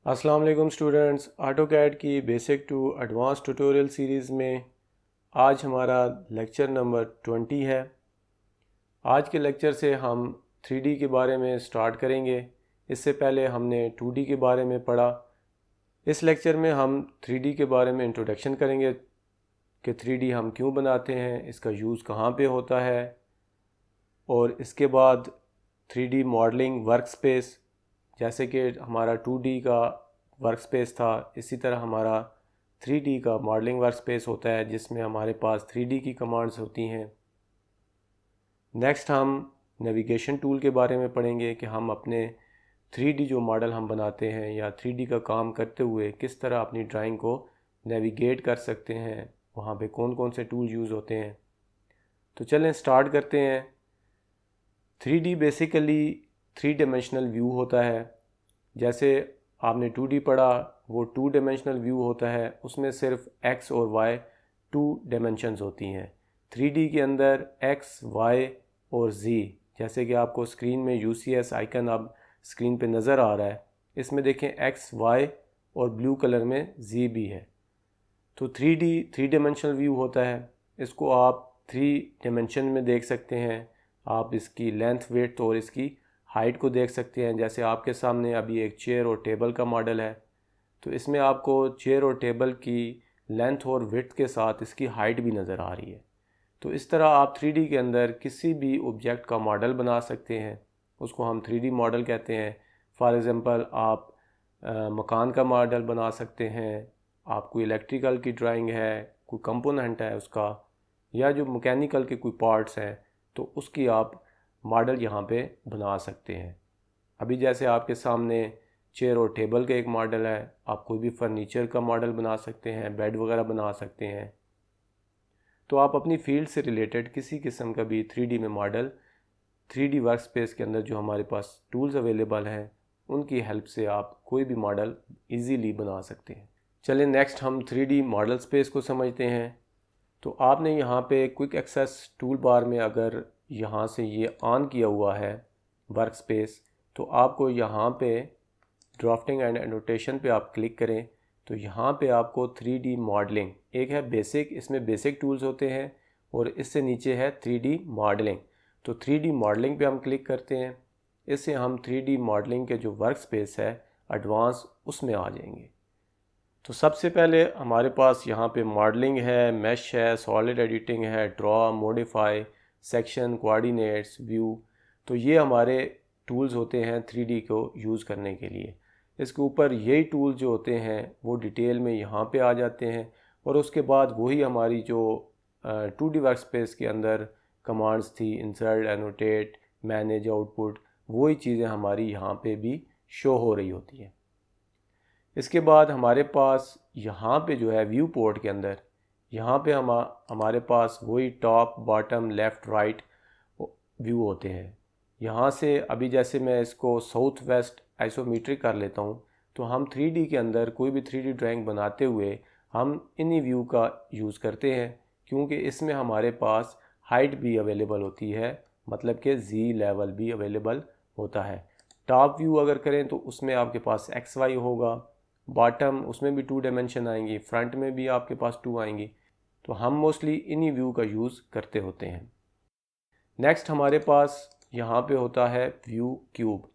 अस्सलाम वालेकुम students, AutoCAD की basic to advance tutorial series में आज हमारा लेक्चर नंबर 20 है। आज के लेक्चर से हम 3D के बारे में स्टार्ट करेंगे। इससे पहले हमने 2D के बारे में पढ़ा। इस लेक्चर में हम 3D के बारे में इंट्रोडक्शन करेंगे कि 3D हम क्यों बनाते हैं, इसका यूज़ कहाँ पे होता है, और इसके बाद 3D मॉडलिंग वर्कस्पेस, जैसे कि हमारा 2D का वर्कस्पेस था, इसी तरह हमारा 3D का मॉडलिंग वर्कस्पेस होता है जिसमें हमारे पास 3D की कमांड्स होती हैं। नेक्स्ट हम नेविगेशन टूल के बारे में पढ़ेंगे कि हम अपने 3D जो मॉडल हम बनाते हैं या 3D का काम करते हुए किस तरह अपनी ड्राइंग को नेविगेट कर सकते हैं, वहाँ पे कौन कौन से टूल यूज़ होते हैं। तो चलें स्टार्ट करते हैं। 3D बेसिकली 3 डायमेंशनल व्यू होता है। जैसे आपने 2D पढ़ा, वो 2 डायमेंशनल व्यू होता है, उसमें सिर्फ x और y 2 डायमेंशंस होती हैं। 3D के अंदर x, y और z, जैसे कि आपको स्क्रीन में UCS आइकन अब स्क्रीन पे नज़र आ रहा है, इसमें देखें x, y और ब्लू कलर में z भी है। तो 3D 3 डायमेंशनल व्यू होता है। इसको आप 3 डायमेंशन में देख सकते हैं। आप इसकी लेंथ, विड्थ और इसकी हाइट को देख सकते हैं। जैसे आपके सामने अभी एक चेयर और टेबल का मॉडल है, तो इसमें आपको चेयर और टेबल की लेंथ और विड्थ के साथ इसकी हाइट भी नज़र आ रही है। तो इस तरह आप 3D के अंदर किसी भी ऑब्जेक्ट का मॉडल बना सकते हैं, उसको हम 3D मॉडल कहते हैं। फॉर एग्ज़ाम्पल आप मकान का मॉडल बना सकते हैं, आप कोई इलेक्ट्रिकल की ड्राइंग है, कोई कंपोनेंट है उसका, या जो मैकेनिकल के कोई पार्ट्स हैं, तो उसकी आप मॉडल यहाँ पे बना सकते हैं। अभी जैसे आपके सामने चेयर और टेबल का एक मॉडल है, आप कोई भी फर्नीचर का मॉडल बना सकते हैं, बेड वगैरह बना सकते हैं। तो आप अपनी फील्ड से रिलेटेड किसी किस्म का भी 3D में मॉडल 3D वर्कस्पेस के अंदर जो हमारे पास टूल्स अवेलेबल हैं, उनकी हेल्प से आप कोई भी मॉडल इजीली बना सकते हैं। चलिए नेक्स्ट हम 3D मॉडल स्पेस को समझते हैं। तो आपने यहाँ पे क्विक एक्सेस टूल बार में अगर यहाँ से ये ऑन किया हुआ है वर्क स्पेस, तो आपको यहाँ पे ड्राफ्टिंग एंड एनोटेशन पे आप क्लिक करें तो यहाँ पे आपको 3D मॉडलिंग, एक है बेसिक, इसमें बेसिक टूल्स होते हैं, और इससे नीचे है 3D मॉडलिंग। तो 3D मॉडलिंग पे हम क्लिक करते हैं। इससे हम 3D मॉडलिंग के जो वर्क स्पेस है एडवांस, उसमें आ जाएंगे। तो सबसे पहले हमारे पास यहाँ पे मॉडलिंग है, मैश है, सॉलिड एडिटिंग है, draw, modify, section, coordinates, view. तो ये हमारे टूल्स होते हैं 3D को यूज़ करने के लिए। इसके ऊपर यही टूल जो होते हैं वो डिटेल में यहाँ पे आ जाते हैं, और उसके बाद वही हमारी जो 2D वर्क स्पेस के अंदर कमांड्स थी, इंसर्ट, एनोटेट, मैनेज, आउटपुट, वही चीज़ें हमारी यहाँ पे भी शो हो रही होती हैं। इसके बाद हमारे पास यहाँ पे जो है व्यू पोर्ट के अंदर, यहाँ पे हमारे पास वही top, bottom, left, right view होते हैं। यहाँ से अभी जैसे मैं इसको साउथ वेस्ट आइसोमेट्रिक कर लेता हूँ, तो हम 3D के अंदर कोई भी 3D ड्राइंग बनाते हुए हम इन्हीं व्यू का यूज़ करते हैं, क्योंकि इसमें हमारे पास हाइट भी अवेलेबल होती है, मतलब कि Z लेवल भी अवेलेबल होता है। टॉप व्यू अगर करें तो उसमें आपके पास XY होगा, बॉटम उसमें भी 2 डायमेंशन आएंगी, फ्रंट में भी आपके पास 2 आएंगी। तो हम मोस्टली इन्हीं व्यू का यूज़ करते होते हैं। नेक्स्ट हमारे पास यहाँ पे होता है व्यू क्यूब।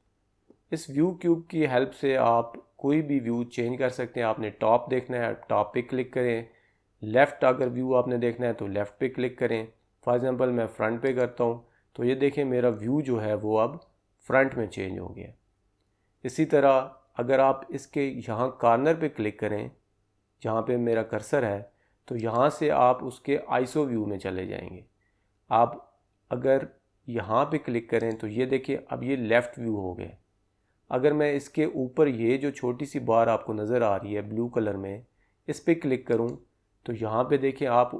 इस व्यू क्यूब की हेल्प से आप कोई भी व्यू चेंज कर सकते हैं। आपने टॉप देखना है, टॉप पे क्लिक करें। लेफ़्ट अगर व्यू आपने देखना है तो लेफ़्ट पे क्लिक करें। फॉर एग्ज़ाम्पल मैं फ्रंट पे करता हूँ, तो ये देखें मेरा व्यू जो है वो अब फ्रंट में चेंज हो गया। इसी तरह अगर आप इसके यहाँ कॉर्नर पे क्लिक करें, जहाँ पे मेरा कर्सर है, तो यहाँ से आप उसके आइसो व्यू में चले जाएंगे। आप अगर यहाँ पे क्लिक करें तो ये देखिए अब ये लेफ़्ट व्यू हो गया। अगर मैं इसके ऊपर ये जो छोटी सी बार आपको नज़र आ रही है ब्लू कलर में, इस पर क्लिक करूँ तो यहाँ पे देखिए आप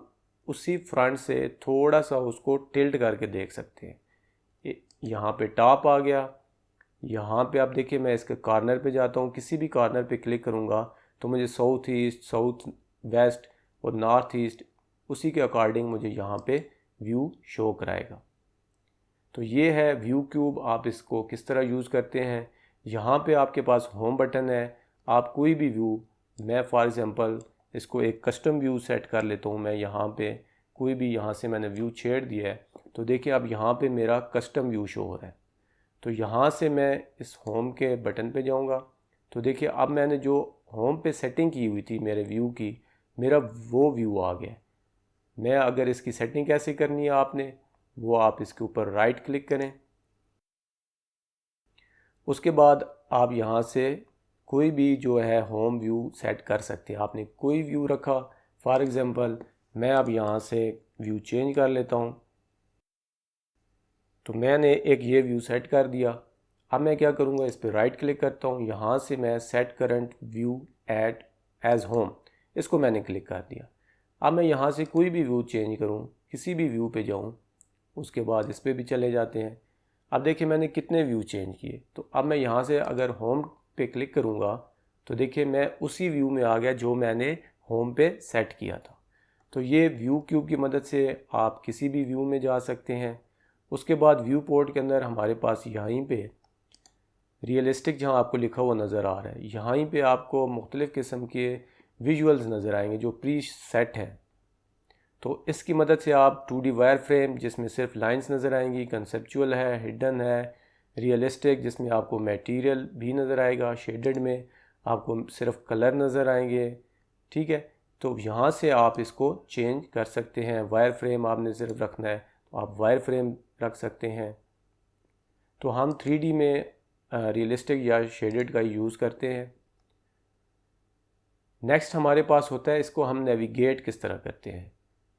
उसी फ्रंट से थोड़ा सा उसको टिल्ट करके देख सकते हैं। यहाँ पे टॉप आ गया। यहाँ पे आप देखिए मैं इसके कॉर्नर पे जाता हूँ, किसी भी कॉर्नर पे क्लिक करूँगा तो मुझे साउथ ईस्ट, साउथ वेस्ट और नॉर्थ ईस्ट उसी के अकॉर्डिंग मुझे यहाँ पे व्यू शो कराएगा। तो ये है व्यू क्यूब। आप इसको किस तरह यूज़ करते हैं। यहाँ पे आपके पास होम बटन है, आप कोई भी व्यू, मैं फॉर एग्ज़ाम्पल इसको एक कस्टम व्यू सेट कर लेता हूँ। मैं यहाँ पे कोई भी, यहाँ से मैंने व्यू छेड़ दिया है तो देखिए अब यहाँ पे मेरा कस्टम व्यू शो हो रहा है। तो यहाँ से मैं इस होम के बटन पे जाऊँगा तो देखिए अब मैंने जो होम पे सेटिंग की हुई थी मेरे व्यू की, मेरा वो व्यू आ गया। मैं अगर इसकी सेटिंग कैसे करनी है आपने, वो आप इसके ऊपर राइट क्लिक करें। उसके बाद आप यहाँ से कोई भी जो है होम व्यू सेट कर सकते हैं। आपने कोई व्यू रखा, फॉर एग्ज़ाम्पल मैं अब यहाँ से व्यू चेंज कर लेता हूँ। तो मैंने एक ये व्यू सेट कर दिया। अब मैं क्या करूँगा, इस पर राइट क्लिक करता हूँ, यहाँ से मैं set current view at as home, इसको मैंने क्लिक कर दिया। अब मैं यहाँ से कोई भी व्यू चेंज करूँ, किसी भी व्यू पे जाऊँ, उसके बाद इस पर भी चले जाते हैं। अब देखिए मैंने कितने व्यू चेंज किए। तो अब मैं यहाँ से अगर होम पे क्लिक करूँगा तो देखिए मैं उसी व्यू में आ गया जो मैंने होम पे सेट किया था। तो ये व्यू क्यूब की मदद से आप किसी भी व्यू में जा सकते हैं। उसके बाद व्यू पोर्ट के अंदर हमारे पास यहीं पे रियलिस्टिक जहाँ आपको लिखा हुआ नज़र आ रहा है, यहीं पे आपको मुख्तलिफ़ किस्म के विजुअल्स नज़र आएंगे जो प्री सेट हैं। तो इसकी मदद से आप 2D वायर फ्रेम जिसमें सिर्फ लाइंस नज़र आएंगी, कंसेप्चुअल है, हिडन है, रियलिस्टिक जिसमें आपको मटेरियल भी नज़र आएगा, शेडेड में आपको सिर्फ कलर नज़र आएंगे। ठीक है, तो यहाँ से आप इसको चेंज कर सकते हैं। वायर फ्रेम आपने सिर्फ रखना है तो आप वायर फ्रेम रख सकते हैं। तो हम 3D में रियलिस्टिक या शेडेड का यूज़ करते हैं। नेक्स्ट हमारे पास होता है, इसको हम नेविगेट किस तरह करते हैं।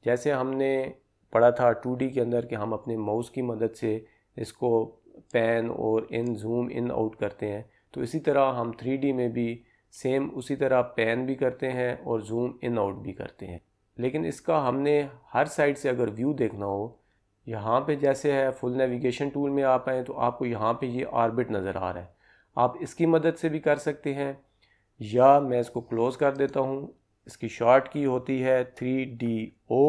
जैसे हमने पढ़ा था 2D के अंदर कि हम अपने माउस की मदद से इसको पैन और इन जूम इन आउट करते हैं, तो इसी तरह हम 3D में भी सेम उसी तरह पैन भी करते हैं और जूम इन आउट भी करते हैं। लेकिन इसका हमने हर साइड से अगर व्यू देखना हो, यहाँ पे जैसे है फुल नेविगेशन टूल में आप आएँ तो आपको यहाँ पे ये ऑर्बिट नज़र आ रहा है, आप इसकी मदद से भी कर सकते हैं। या मैं इसको क्लोज़ कर देता हूँ। इसकी शॉर्ट की होती है 3DO,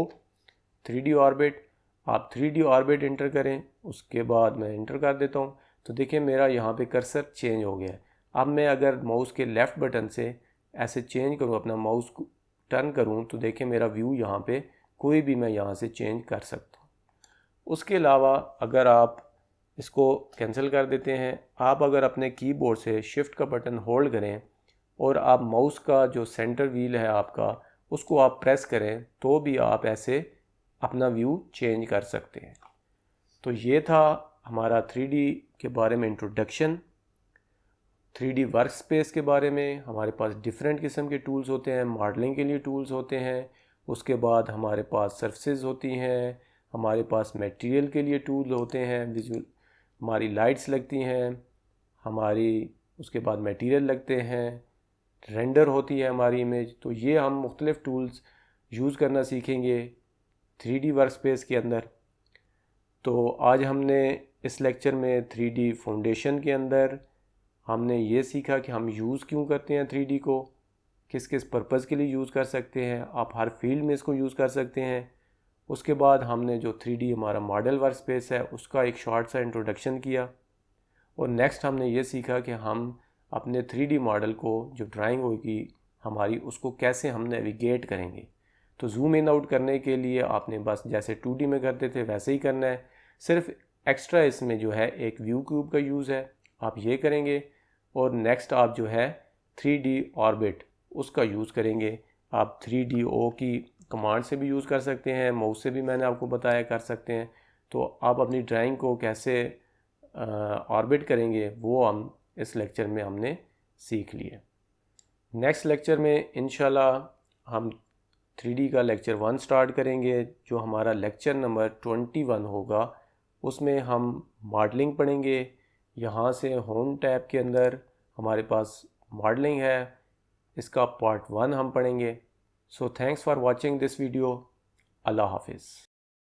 3D ऑर्बिट। आप 3D ऑर्बिट इंटर करें, उसके बाद मैं इंटर कर देता हूँ तो देखिए मेरा यहाँ पे कर्सर चेंज हो गया है। अब मैं अगर माउस के लेफ़्ट बटन से ऐसे चेंज करूँ, अपना माउस को टर्न करूँ, तो देखिए मेरा व्यू यहाँ पे कोई भी मैं यहाँ से चेंज कर सकता हूँ। उसके अलावा अगर आप इसको कैंसिल कर देते हैं, आप अगर अपने कीबोर्ड से शिफ्ट का बटन होल्ड करें और आप माउस का जो सेंटर व्हील है आपका उसको आप प्रेस करें तो भी आप ऐसे अपना व्यू चेंज कर सकते हैं। तो ये था हमारा 3D के बारे में इंट्रोडक्शन। 3D वर्क स्पेस के बारे में हमारे पास डिफरेंट किस्म के टूल्स होते हैं। मॉडलिंग के लिए टूल्स होते हैं, उसके बाद हमारे पास सर्फेसेस होती हैं, हमारे पास मटेरियल के लिए टूल होते हैं, विजुअल हमारी लाइट्स लगती हैं, हमारी उसके बाद मटेरियल लगते हैं, रेंडर होती है हमारी इमेज। तो ये हम मुख्तलिफ़ टूल्स यूज़ करना सीखेंगे 3D वर्क स्पेस के अंदर। तो आज हमने इस लेक्चर में 3D फाउंडेशन के अंदर हमने ये सीखा कि हम यूज़ क्यों करते हैं 3D को, किस किस पर्पज़ के लिए यूज़ कर सकते हैं, आप हर फील्ड में इसको यूज़ कर सकते हैं। उसके बाद हमने जो 3D हमारा मॉडल वर्क स्पेस है उसका एक शॉर्ट सा इंट्रोडक्शन किया। और नेक्स्ट हमने ये सीखा कि हम अपने 3D मॉडल को जो ड्राइंग होगी हमारी उसको कैसे हम नेविगेट करेंगे। तो जूम इन आउट करने के लिए आपने बस जैसे 2D में करते थे वैसे ही करना है, सिर्फ एक्स्ट्रा इसमें जो है एक व्यू क्यूब का यूज़ है, आप ये करेंगे। और नेक्स्ट आप जो है 3D ऑर्बिट उसका यूज़ करेंगे। आप 3DO की कमांड से भी यूज़ कर सकते हैं, माउस से भी मैंने आपको बताया कर सकते हैं। तो आप अपनी ड्राइंग को कैसे ऑर्बिट करेंगे वो हम इस लेक्चर में हमने सीख लिए। नेक्स्ट लेक्चर में इंशाल्लाह हम 3D का लेक्चर 1 स्टार्ट करेंगे, जो हमारा लेक्चर नंबर 21 होगा। उसमें हम मॉडलिंग पढ़ेंगे। यहाँ से होम टैब के अंदर हमारे पास मॉडलिंग है, इसका पार्ट 1 हम पढ़ेंगे। So thanks for watching this video. अल्लाह हाफिज़।